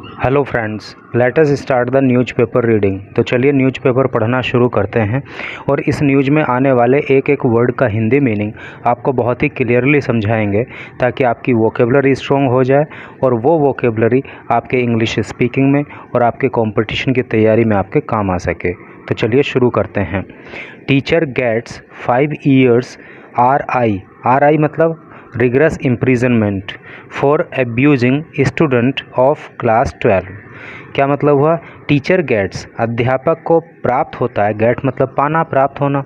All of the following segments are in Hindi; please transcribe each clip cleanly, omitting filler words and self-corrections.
Hello friends, let us start the newspaper reading. तो चलिए न्यूज़पेपर पढ़ना शुरू करते हैं और इस न्यूज़ में आने वाले एक एक वर्ड का हिंदी मीनिंग आपको बहुत ही क्लियरली समझाएंगे ताकि आपकी वोकेबलरी स्ट्रॉन्ग हो जाए और वो वोकेबलरी आपके इंग्लिश स्पीकिंग में और आपके कंपटीशन की तैयारी में आपके काम आ सके। तो चलिए शुरू करते हैं। टीचर गेट्स 5 years RI मतलब rigorous imprisonment for abusing student of class 12। क्या मतलब हुआ? टीचर गेट्स, अध्यापक को प्राप्त होता है, गेट मतलब पाना, प्राप्त होना।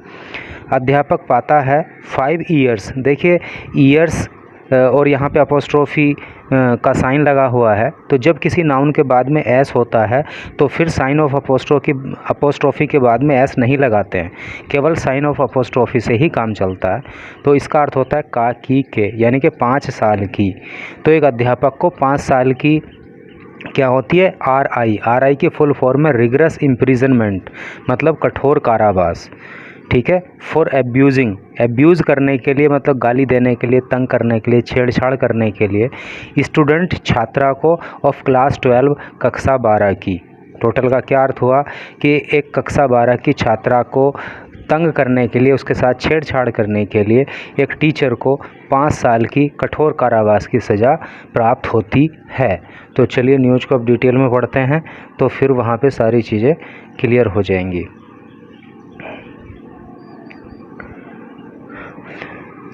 अध्यापक पाता है 5 years। देखिए ईयर्स और यहाँ पे अपोस्ट्रोफी का साइन लगा हुआ है, तो जब किसी नाउन के बाद में एस होता है तो फिर साइन ऑफ अपोस्ट्रोफी के बाद में एस नहीं लगाते हैं, केवल साइन ऑफ अपोस्ट्रोफी से ही काम चलता है। तो इसका अर्थ होता है का, की, के, यानी कि 5 साल की। तो एक अध्यापक को 5 साल की क्या होती है? RI की फुल फॉर्म है रिगरस इम्प्रिजनमेंट, मतलब कठोर कारावास। ठीक है। फॉर एब्यूजिंग, एब्यूज़ करने के लिए मतलब गाली देने के लिए, तंग करने के लिए, छेड़छाड़ करने के लिए, स्टूडेंट छात्रा को ऑफ क्लास 12 कक्षा 12 की। टोटल का क्या अर्थ हुआ कि एक कक्षा 12 की छात्रा को तंग करने के लिए, उसके साथ छेड़छाड़ करने के लिए एक टीचर को 5 साल की कठोर कारावास की सज़ा प्राप्त होती है। तो चलिए न्यूज़ को अब डिटेल में पढ़ते हैं तो फिर वहाँ पे सारी चीज़ें क्लियर हो जाएंगी।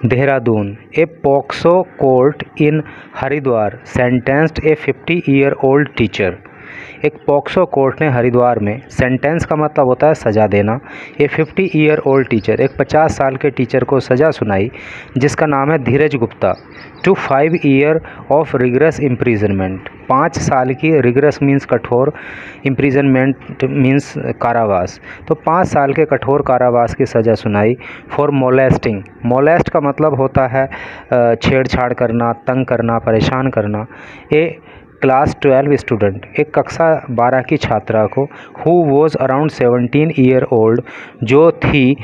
देहरादून, ए पॉक्सो कोर्ट इन हरिद्वार सेंटेंस्ड ए 50-year-old टीचर। एक पॉक्सो कोर्ट ने हरिद्वार में, सेंटेंस का मतलब होता है सज़ा देना, ए 50-year-old टीचर, एक 50 साल के टीचर को सज़ा सुनाई जिसका नाम है Dheeraj Gupta, to 5 years of rigorous imprisonment. 5 साल की, रिगरस मीन्स कठोर, इम्प्रिजनमेंट मीन्स कारावास, तो 5 साल के कठोर कारावास की सज़ा सुनाई फॉर मोलेस्टिंग। मोलेस्ट का मतलब होता है छेड़छाड़ करना, तंग करना, परेशान करना। ए क्लास 12 स्टूडेंट, एक कक्षा 12 की छात्रा को, who was around 17 years old, जो थी,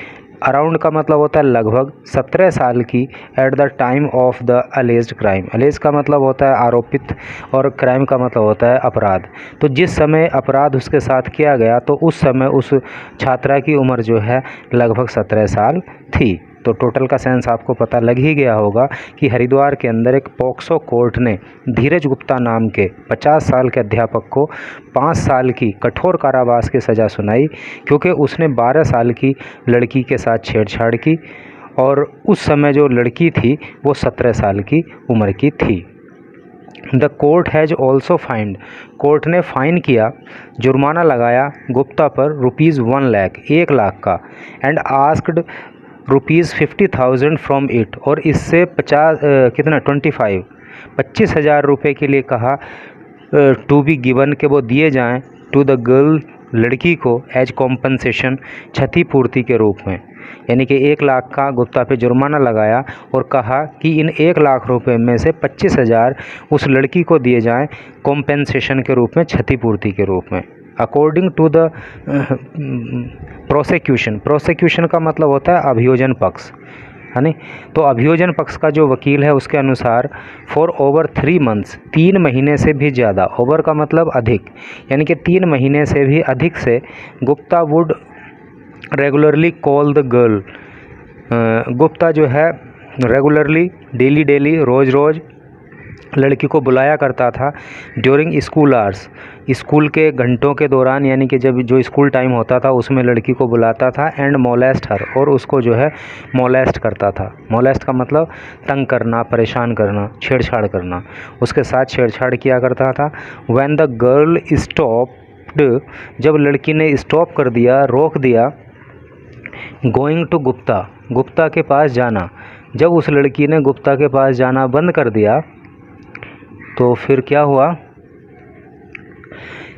अराउंड का मतलब होता है लगभग, 17 साल की, at the time of the alleged crime. Allege का मतलब होता है आरोपित और क्राइम का मतलब होता है अपराध। तो जिस समय अपराध उसके साथ किया गया तो उस समय उस छात्रा की उम्र जो है लगभग 17 साल थी। तो टोटल का सेंस आपको पता लग ही गया होगा कि हरिद्वार के अंदर एक पॉक्सो कोर्ट ने धीरज गुप्ता नाम के 50 साल के अध्यापक को 5 साल की कठोर कारावास की सज़ा सुनाई क्योंकि उसने 12 साल की लड़की के साथ छेड़छाड़ की और उस समय जो लड़की थी वो 17 साल की उम्र की थी। The court has also find, court ने फ़ाइन किया, जुर्माना लगाया गुप्ता पर ₹1 लाख, 1 लाख का, एंड आस्क्ड ₹50,000 फ्रॉम इट, और इससे 25,000 रुपये के लिए कहा टू बी गिवन, के वो दिए जाएं, टू द गर्ल, लड़की को, एज कॉम्पनसेशन, क्षतिपूर्ति के रूप में। यानी कि 1 लाख का गुप्ता पे जुर्माना लगाया और कहा कि इन 1 लाख रुपए में से 25,000 उस लड़की को दिए जाएं कॉम्पेंसेशन के रूप में, क्षतिपूर्ति के रूप में। According to the prosecution, prosecution का मतलब होता है अभियोजन पक्ष, है नहीं। तो अभियोजन पक्ष का जो वकील है उसके अनुसार फॉर ओवर 3 months, 3 महीने से भी ज़्यादा, ओवर का मतलब अधिक, यानी कि 3 महीने से भी अधिक से, Gupta would regularly call the girl, Gupta जो है रेगुलरली, डेली, रोज़ लड़की को बुलाया करता था ड्यूरिंग स्कूल आवर्स, स्कूल के घंटों के दौरान, यानी कि जब जो स्कूल टाइम होता था उसमें लड़की को बुलाता था, एंड मोलेस्ट हर, और उसको जो है मोलेस्ट करता था। मोलेस्ट का मतलब तंग करना, परेशान करना, छेड़छाड़ करना, उसके साथ छेड़छाड़ किया करता था। व्हेन द गर्ल स्टॉप्ड, जब लड़की ने स्टॉप कर दिया, रोक दिया, गोइंग टू गुप्ता, गुप्ता के पास जाना, जब उस लड़की ने गुप्ता के पास जाना बंद कर दिया तो फिर क्या हुआ?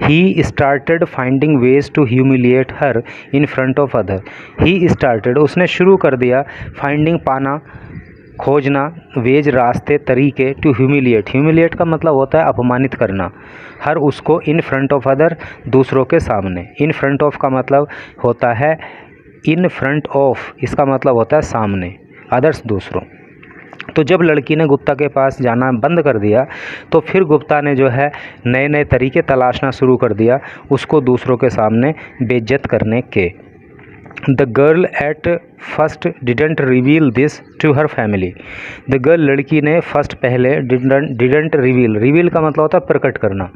He started finding ways to humiliate her in front of other. He started, उसने शुरू कर दिया, फाइंडिंग पाना, खोजना, वेज रास्ते, तरीके, टू ह्यूमिलिएट, ह्यूमिलिएट का मतलब होता है अपमानित करना, हर उसको, इन फ्रंट ऑफ अदर, दूसरों के सामने। इन फ्रंट ऑफ का मतलब होता है इन फ्रंट ऑफ, इसका मतलब होता है सामने, अदर्स दूसरों। तो जब लड़की ने गुप्ता के पास जाना बंद कर दिया तो फिर गुप्ता ने जो है नए नए तरीके तलाशना शुरू कर दिया उसको दूसरों के सामने बेइज्जत करने के। The girl at first didn't reveal this to her family. The girl, लड़की ने फर्स्ट पहले डिडेंट रिवील का मतलब होता है प्रकट करना।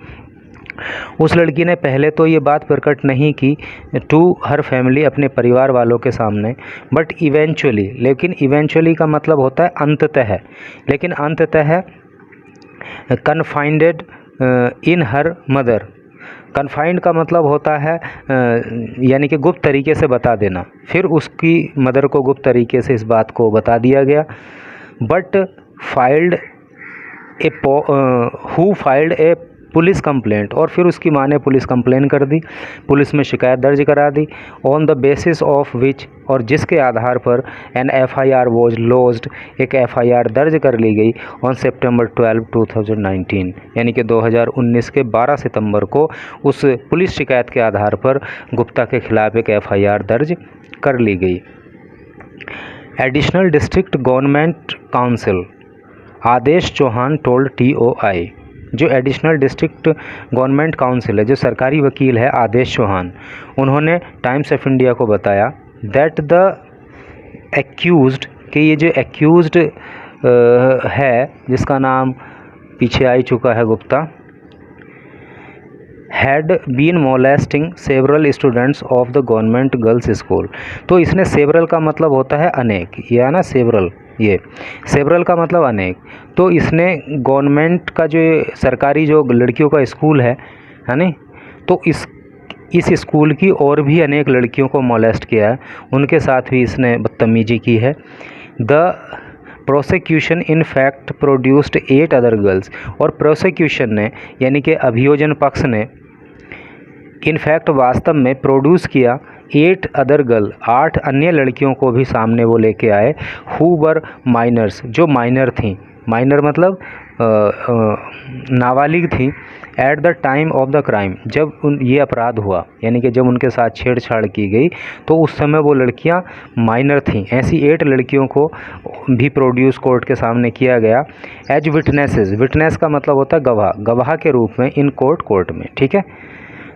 उस लड़की ने पहले तो ये बात प्रकट नहीं की टू हर फैमिली, अपने परिवार वालों के सामने, बट इवेंचुअली, लेकिन इवेंचुअली का मतलब होता है अंततः, लेकिन अंततः कन्फाइंडेड इन हर मदर। कन्फाइंड का मतलब होता है यानी कि गुप्त तरीके से बता देना, फिर उसकी मदर को गुप्त तरीके से इस बात को बता दिया गया। But filed who filed A police complaint, और फिर उसकी माँ ने पुलिस कंप्लेन कर दी, पुलिस में शिकायत दर्ज करा दी। On the basis of which, और जिसके आधार पर एन FIR वॉज लॉज्ड, एक FIR दर्ज कर ली गई ऑन सितंबर 12, 2019, यानी कि 2019 के 12 सितंबर को उस पुलिस शिकायत के आधार पर गुप्ता के खिलाफ एक FIR दर्ज कर ली गई। एडिशनल डिस्ट्रिक्ट गवर्नमेंट काउंसिल आदेश चौहान टोल्ड TOI। जो एडिशनल डिस्ट्रिक्ट गवर्नमेंट काउंसिल है, जो सरकारी वकील है आदेश चौहान, उन्होंने टाइम्स ऑफ इंडिया को बताया दैट द एक्यूज्ड, कि ये जो एक्यूज्ड है जिसका नाम पीछे आ ही चुका है Gupta, had been molesting several students of the government girls school. तो इसने सेवरल का मतलब होता है अनेक, ये है ना सेवरल, ये सेवरल का मतलब अनेक। तो इसने गवर्नमेंट का जो सरकारी जो लड़कियों का स्कूल है ना, तो इस स्कूल की और भी अनेक लड़कियों को मोलेस्ट किया है, उनके साथ भी इसने बदतमीजी की है। The prosecution in fact produced 8 other girls, और प्रोसिक्यूशन ने यानी कि अभियोजन पक्ष ने इन फैक्ट वास्तव में प्रोड्यूस किया 8 अदर गर्ल, 8 अन्य लड़कियों को भी सामने वो लेके आए, हु वर माइनर्स, जो माइनर थी, माइनर मतलब नाबालिग थी, at the time of the crime, जब ये अपराध हुआ, यानी कि जब उनके साथ छेड़छाड़ की गई तो उस समय वो लड़कियां माइनर थीं। ऐसी 8 लड़कियों को भी प्रोड्यूस कोर्ट के सामने किया गया एज विटनेसेस। विटनेस का मतलब होता है गवाह, गवाह के रूप में इन कोर्ट में, ठीक है।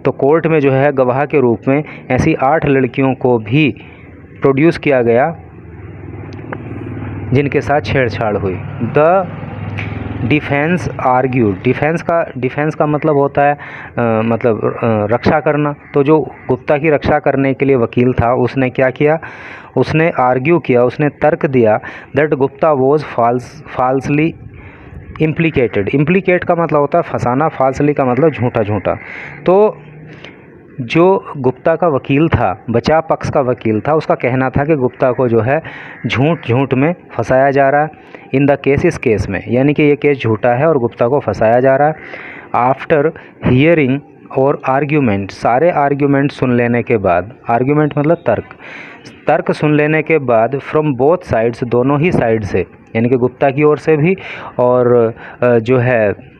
तो कोर्ट में जो है गवाह के रूप में ऐसी 8 लड़कियों को भी प्रोड्यूस किया गया जिनके साथ छेड़छाड़ हुई। द डिफेंस आर्ग्यू, डिफेंस का मतलब होता है रक्षा करना। तो जो गुप्ता की रक्षा करने के लिए वकील था उसने क्या किया, उसने आर्ग्यू किया, उसने तर्क दिया that Gupta was फाल्सली implicated. Implicate का मतलब होता है फंसाना, फाल्सली का मतलब झूठा। तो जो गुप्ता का वकील था, बचाव पक्ष का वकील था, उसका कहना था कि गुप्ता को जो है झूठ में फंसाया जा रहा है इन द केस, इस केस में, यानी कि ये केस झूठा है और गुप्ता को फंसाया जा रहा है। आफ्टर हियरिंग और आर्ग्यूमेंट, सारे आर्ग्यूमेंट सुन लेने के बाद, आर्ग्यूमेंट मतलब तर्क सुन लेने के बाद, फ्रॉम बोथ साइड्स, दोनों ही साइड से, यानी कि गुप्ता की ओर से भी और जो है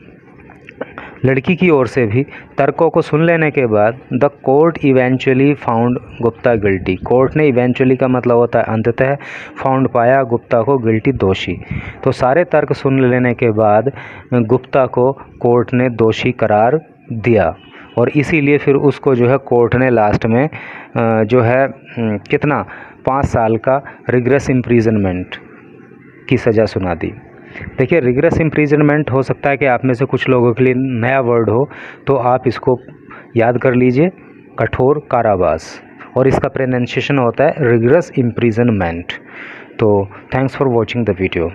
लड़की की ओर से भी, तर्कों को सुन लेने के बाद the court eventually found Gupta guilty. Court ने इवेंचुअली का मतलब होता है अंततः, फाउंड पाया गुप्ता को गिल्टी, दोषी। तो सारे तर्क सुन लेने के बाद गुप्ता को कोर्ट ने दोषी करार दिया और इसीलिए फिर उसको जो है कोर्ट ने लास्ट में जो है कितना 5 साल का रिग्रेस इम्प्रिजनमेंट की सज़ा सुना दी। देखिए रिग्रेस इम्प्रिजनमेंट हो सकता है कि आप में से कुछ लोगों के लिए नया वर्ड हो, तो आप इसको याद कर लीजिए, कठोर कारावास, और इसका प्रोनाउंसिएशन होता है रिग्रेस इम्प्रिजनमेंट। तो thanks for watching the video.